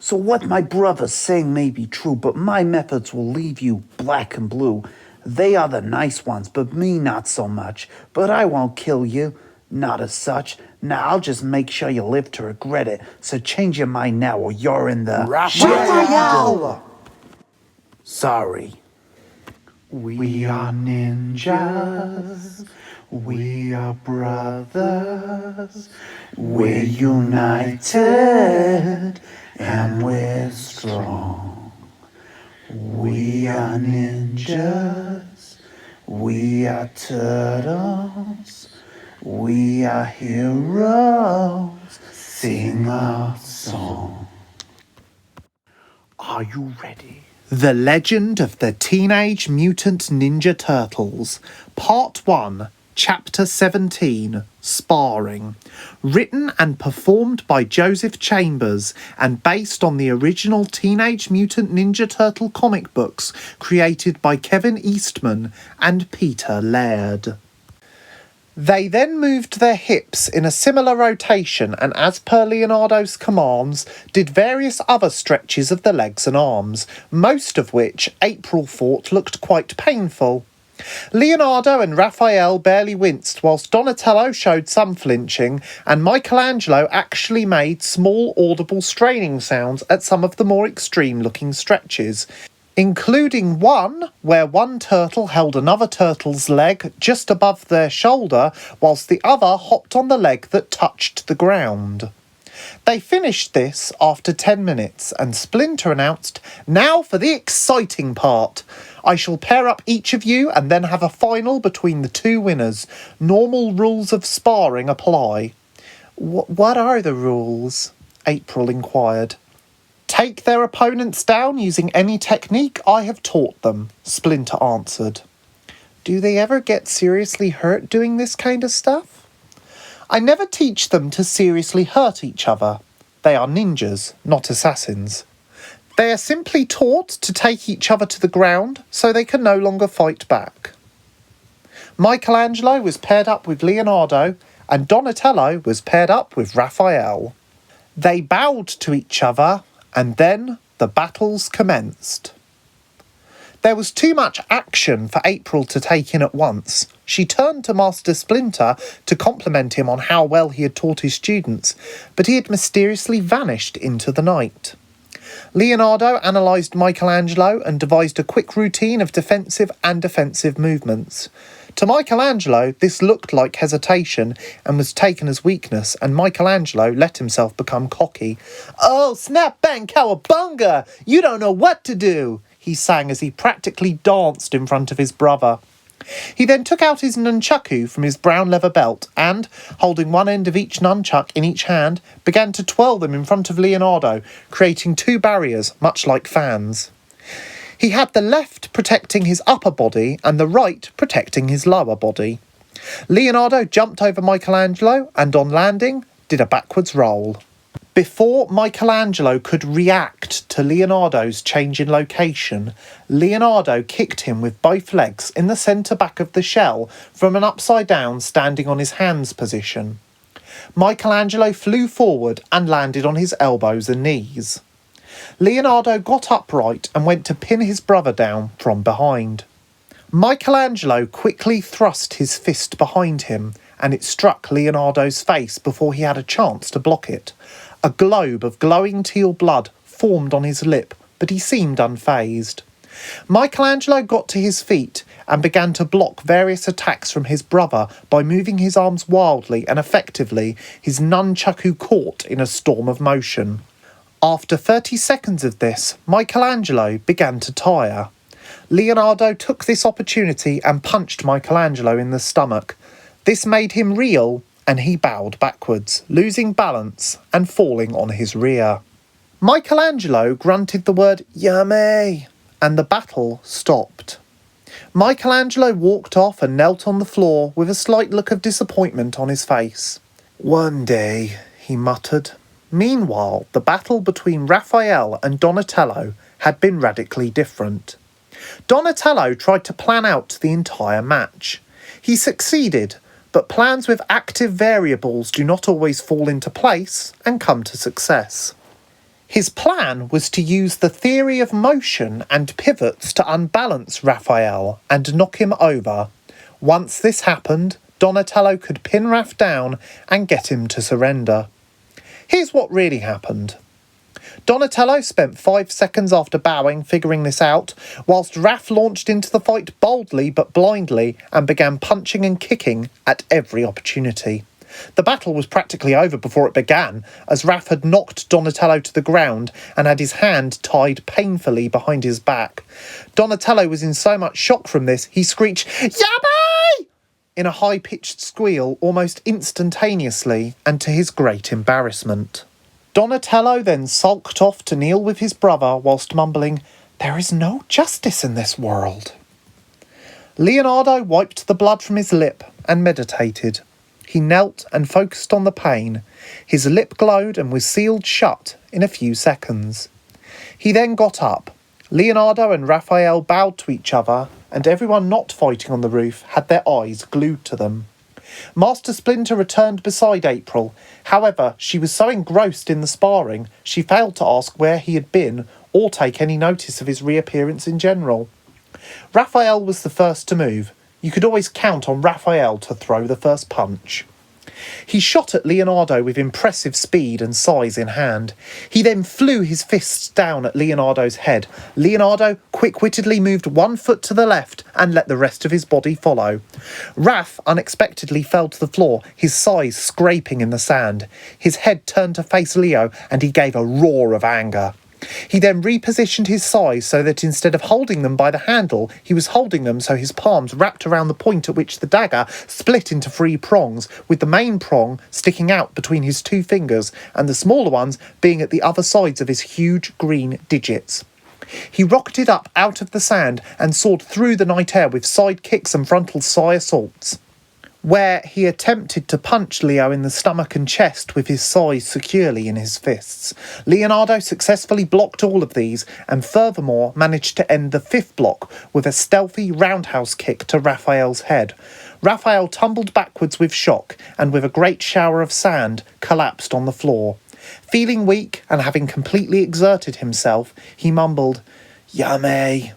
So what my brother's saying may be true, but my methods will leave you black and blue. They are the nice ones, but me not so much. But I won't kill you, not as such. Now I'll just make sure you live to regret it. So change your mind now or you're in the... Raphael! Sorry. We are ninjas. We are brothers. We're united and we're strong. We are ninjas. We are turtles. We are heroes. Sing our song. Are you ready? The Legend of the Teenage Mutant Ninja Turtles, Part 1, Chapter 17, Sparring. Written and performed by Joseph Chambers and based on the original Teenage Mutant Ninja Turtle comic books created by Kevin Eastman and Peter Laird. They then moved their hips in a similar rotation and, as per Leonardo's commands, did various other stretches of the legs and arms, most of which April thought looked quite painful. Leonardo and Raphael barely winced, whilst Donatello showed some flinching, and Michelangelo actually made small audible straining sounds at some of the more extreme-looking stretches, including one where one turtle held another turtle's leg just above their shoulder, whilst the other hopped on the leg that touched the ground. They finished this after 10 minutes, and Splinter announced, "Now for the exciting part. I shall pair up each of you and then have a final between the two winners. Normal rules of sparring apply." What are the rules?" April inquired. "Take their opponents down using any technique I have taught them," Splinter answered. "Do they ever get seriously hurt doing this kind of stuff?" "I never teach them to seriously hurt each other. They are ninjas, not assassins. They are simply taught to take each other to the ground so they can no longer fight back." Michelangelo was paired up with Leonardo, and Donatello was paired up with Raphael. They bowed to each other, and then the battles commenced. There was too much action for April to take in at once. She turned to Master Splinter to compliment him on how well he had taught his students, but he had mysteriously vanished into the night. Leonardo analysed Michelangelo and devised a quick routine of defensive and offensive movements. To Michelangelo, this looked like hesitation and was taken as weakness, and Michelangelo let himself become cocky. "Oh, snap, bang, cowabunga! You don't know what to do!" he sang as he practically danced in front of his brother. He then took out his nunchaku from his brown leather belt and, holding one end of each nunchuck in each hand, began to twirl them in front of Leonardo, creating two barriers, much like fans. He had the left protecting his upper body and the right protecting his lower body. Leonardo jumped over Michelangelo and, on landing, did a backwards roll. Before Michelangelo could react to Leonardo's change in location, Leonardo kicked him with both legs in the centre back of the shell from an upside down standing on his hands position. Michelangelo flew forward and landed on his elbows and knees. Leonardo got upright and went to pin his brother down from behind. Michelangelo quickly thrust his fist behind him, and it struck Leonardo's face before he had a chance to block it. A globe of glowing teal blood formed on his lip, but he seemed unfazed. Michelangelo got to his feet and began to block various attacks from his brother by moving his arms wildly and effectively, his nunchaku caught in a storm of motion. After 30 seconds of this, Michelangelo began to tire. Leonardo took this opportunity and punched Michelangelo in the stomach. This made him reel, and he bowed backwards, losing balance and falling on his rear. Michelangelo grunted the word "Yummy," and the battle stopped. Michelangelo walked off and knelt on the floor with a slight look of disappointment on his face. "One day," he muttered. Meanwhile, the battle between Raphael and Donatello had been radically different. Donatello tried to plan out the entire match. He succeeded, but plans with active variables do not always fall into place and come to success. His plan was to use the theory of motion and pivots to unbalance Raphael and knock him over. Once this happened, Donatello could pin Raph down and get him to surrender. Here's what really happened. Donatello spent 5 seconds after bowing figuring this out, whilst Raph launched into the fight boldly but blindly and began punching and kicking at every opportunity. The battle was practically over before it began, as Raph had knocked Donatello to the ground and had his hand tied painfully behind his back. Donatello was in so much shock from this, he screeched, "Yummy!" in a high-pitched squeal almost instantaneously, and to his great embarrassment. Donatello then sulked off to kneel with his brother whilst mumbling, "There is no justice in this world." Leonardo wiped the blood from his lip and meditated. He knelt and focused on the pain. His lip glowed and was sealed shut in a few seconds. He then got up. Leonardo and Raphael bowed to each other, and everyone not fighting on the roof had their eyes glued to them. Master Splinter returned beside April. However, she was so engrossed in the sparring, she failed to ask where he had been or take any notice of his reappearance in general. Raphael was the first to move. You could always count on Raphael to throw the first punch. He shot at Leonardo with impressive speed and size in hand. He then flew his fists down at Leonardo's head. Leonardo quick-wittedly moved 1 foot to the left and let the rest of his body follow. Raph unexpectedly fell to the floor, his sides scraping in the sand. His head turned to face Leo and he gave a roar of anger. He then repositioned his sais so that instead of holding them by the handle, he was holding them so his palms wrapped around the point at which the dagger split into 3 prongs, with the main prong sticking out between his 2 fingers and the smaller ones being at the other sides of his huge green digits. He rocketed up out of the sand and soared through the night air with side kicks and frontal sai assaults, where he attempted to punch Leo in the stomach and chest with his sais securely in his fists. Leonardo successfully blocked all of these and furthermore managed to end the 5th block with a stealthy roundhouse kick to Raphael's head. Raphael tumbled backwards with shock and with a great shower of sand collapsed on the floor. Feeling weak and having completely exerted himself, he mumbled, "Yummy."